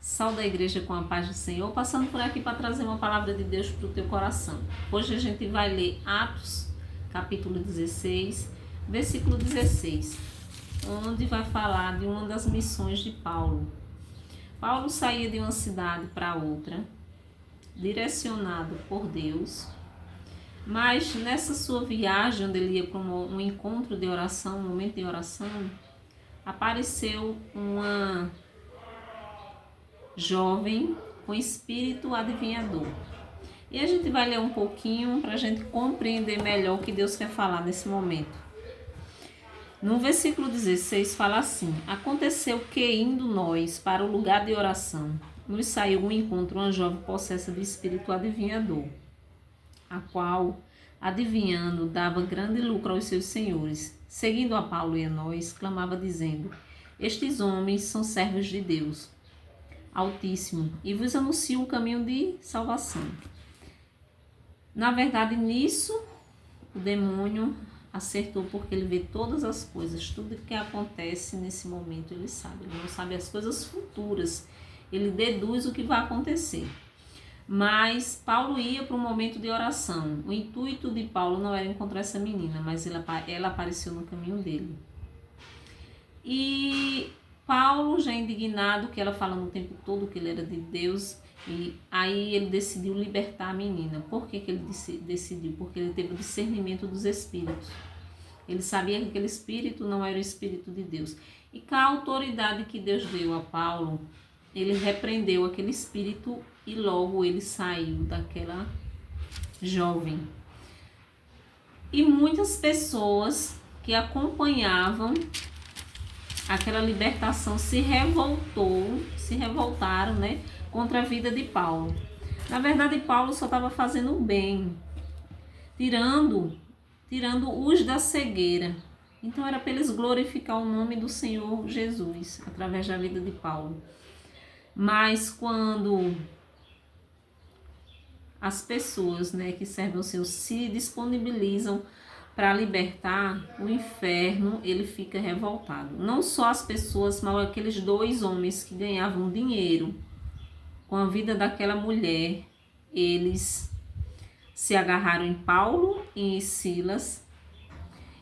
Sal da igreja com a paz do Senhor, passando por aqui para trazer uma palavra de Deus para o teu coração. Hoje a gente vai ler Atos, capítulo 16, versículo 16, onde vai falar de uma das missões de Paulo. Paulo saía de uma cidade para outra, direcionado por Deus, mas nessa sua viagem, onde ele ia para um encontro de oração, um momento de oração, apareceu uma jovem com espírito adivinhador. E a gente vai ler um pouquinho para a gente compreender melhor o que Deus quer falar nesse momento. No versículo 16 fala assim: aconteceu que, indo nós para o lugar de oração, nos saiu um encontro uma jovem possessa de espírito adivinhador, a qual, adivinhando, dava grande lucro aos seus senhores. Seguindo a Paulo e a nós, clamava dizendo: estes homens são servos de Deus Altíssimo, e vos anuncio um caminho de salvação. Na verdade, nisso, o demônio acertou, porque ele vê todas as coisas, tudo que acontece nesse momento, ele sabe. Ele não sabe as coisas futuras, ele deduz o que vai acontecer. Mas Paulo ia para um momento de oração. O intuito de Paulo não era encontrar essa menina, mas ela apareceu no caminho dele. E Paulo, já indignado, que ela falando o tempo todo que ele era de Deus, e aí ele decidiu libertar a menina. Por que ele decidiu? Porque ele teve o discernimento dos espíritos. Ele sabia que aquele espírito não era o espírito de Deus. E com a autoridade que Deus deu a Paulo, ele repreendeu aquele espírito e logo ele saiu daquela jovem. E muitas pessoas que acompanhavam aquela libertação se revoltaram, né, contra a vida de Paulo. Na verdade, Paulo só estava fazendo o bem, tirando os da cegueira. Então era para eles glorificar o nome do Senhor Jesus através da vida de Paulo. Mas quando as pessoas, né, que servem ao Senhor se disponibilizam para libertar, o inferno ele fica revoltado. Não só as pessoas, mas aqueles dois homens que ganhavam dinheiro com a vida daquela mulher, eles se agarraram em Paulo e em Silas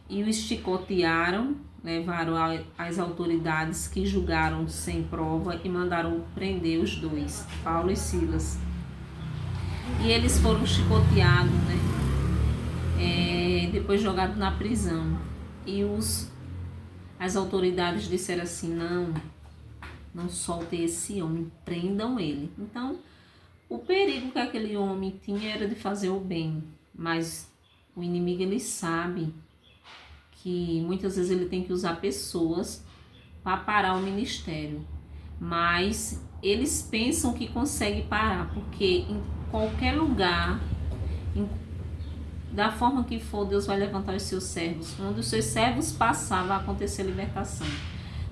e os chicotearam, levaram às autoridades, que julgaram sem prova e mandaram prender os dois, Paulo e Silas. E eles foram chicoteados, né? Depois jogados na prisão. E as autoridades disseram assim: não soltem esse homem, prendam ele. Então, o perigo que aquele homem tinha era de fazer o bem, mas o inimigo ele sabe que muitas vezes ele tem que usar pessoas para parar o ministério, mas eles pensam que conseguem parar, porque em qualquer lugar, da forma que for, Deus vai levantar os seus servos. Onde os seus servos passar, vai acontecer libertação.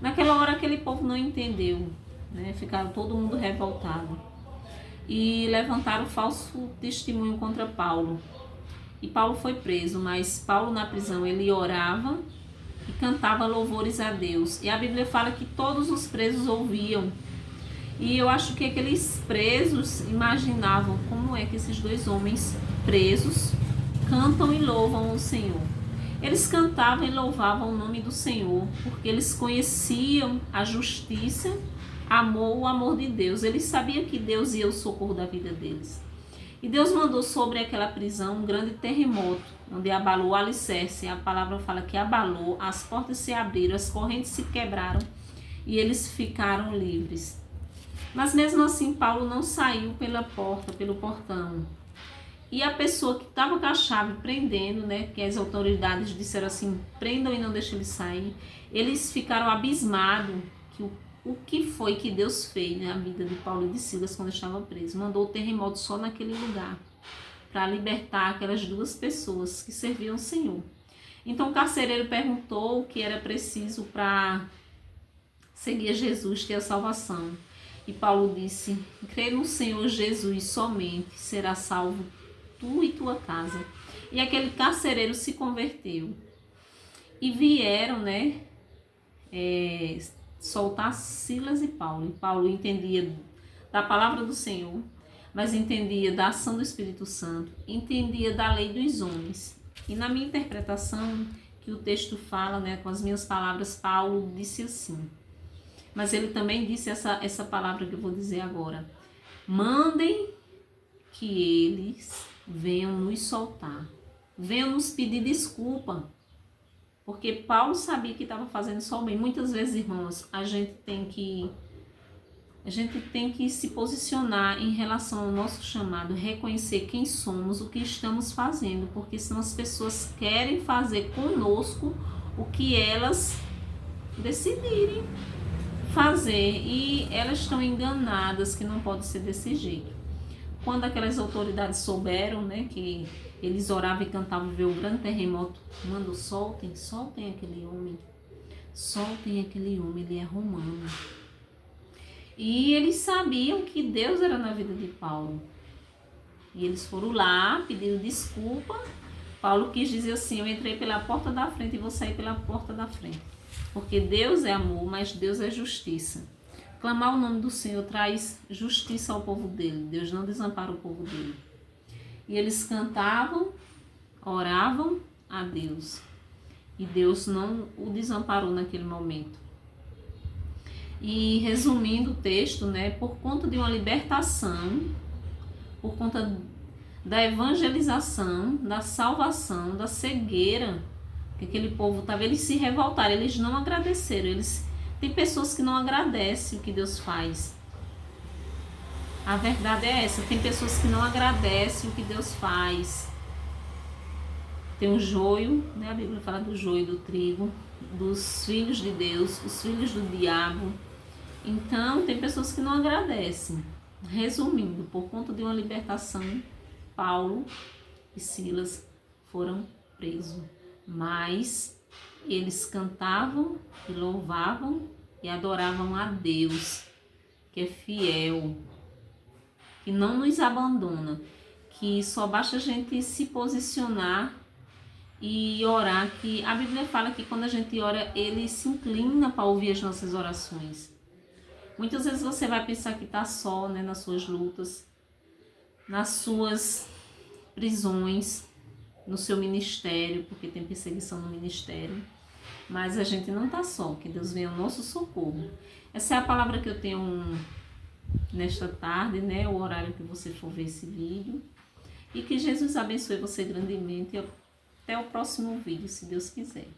Naquela hora, aquele povo não entendeu, né? Ficaram todo mundo revoltado e levantaram falso testemunho contra Paulo. E Paulo foi preso, mas Paulo na prisão ele orava e cantava louvores a Deus. E a Bíblia fala que todos os presos ouviam. E eu acho que aqueles presos imaginavam como é que esses dois homens presos cantam e louvam o Senhor. Eles cantavam e louvavam o nome do Senhor, porque eles conheciam a justiça, o amor de Deus. Eles sabiam que Deus ia ao socorro da vida deles. E Deus mandou sobre aquela prisão um grande terremoto, onde abalou o alicerce. A palavra fala que abalou, as portas se abriram, as correntes se quebraram e eles ficaram livres. Mas mesmo assim, Paulo não saiu pela porta, pelo portão. E a pessoa que estava com a chave prendendo, né, que as autoridades disseram assim: prendam e não deixem ele sair. Eles ficaram abismados que o que foi que Deus fez na vida de Paulo e de Silas quando estavam presos. Mandou o terremoto só naquele lugar, para libertar aquelas duas pessoas que serviam o Senhor. Então o carcereiro perguntou o que era preciso para seguir a Jesus, ter a salvação. E Paulo disse: crê no Senhor Jesus somente, será salvo tu e tua casa. E aquele carcereiro se converteu. E vieram, né, soltar Silas e Paulo. E Paulo entendia da palavra do Senhor, mas entendia da ação do Espírito Santo, entendia da lei dos homens. E na minha interpretação, que o texto fala, né, com as minhas palavras, Paulo disse assim, mas ele também disse essa palavra que eu vou dizer agora: mandem que eles venham nos soltar, venham nos pedir desculpa, porque Paulo sabia que estava fazendo só o bem. Muitas vezes, irmãos, a gente tem que se posicionar em relação ao nosso chamado, reconhecer quem somos, o que estamos fazendo, porque senão as pessoas querem fazer conosco o que elas decidirem fazer e elas estão enganadas que não pode ser desse jeito. Quando aquelas autoridades souberam, né, que eles oravam e cantavam, veio um grande terremoto, mandou: soltem aquele homem, ele é romano. E eles sabiam que Deus era na vida de Paulo. E eles foram lá, pedindo desculpa. Paulo quis dizer assim: eu entrei pela porta da frente e vou sair pela porta da frente. Porque Deus é amor, mas Deus é justiça. Clamar o nome do Senhor traz justiça ao povo dele. Deus não desampara o povo dele. E eles cantavam, oravam a Deus. E Deus não o desamparou naquele momento. E resumindo o texto, né, por conta de uma libertação, por conta da evangelização, da salvação, da cegueira que aquele povo estava, eles se revoltaram, eles não agradeceram. Tem pessoas que não agradecem o que Deus faz. A verdade é essa, tem pessoas que não agradecem o que Deus faz. Tem um joio, né, a Bíblia fala do joio do trigo, dos filhos de Deus, os filhos do diabo. Então, tem pessoas que não agradecem. Resumindo, por conta de uma libertação, Paulo e Silas foram presos. Mas eles cantavam e louvavam e adoravam a Deus, que é fiel, que não nos abandona, que só basta a gente se posicionar e orar, que a Bíblia fala que quando a gente ora, Ele se inclina para ouvir as nossas orações. Muitas vezes você vai pensar que está só, né, nas suas lutas, nas suas prisões, no seu ministério, porque tem perseguição no ministério. Mas a gente não está só, que Deus venha ao nosso socorro. Essa é a palavra que eu tenho nesta tarde, né, o horário que você for ver esse vídeo. E que Jesus abençoe você grandemente. E até o próximo vídeo, se Deus quiser.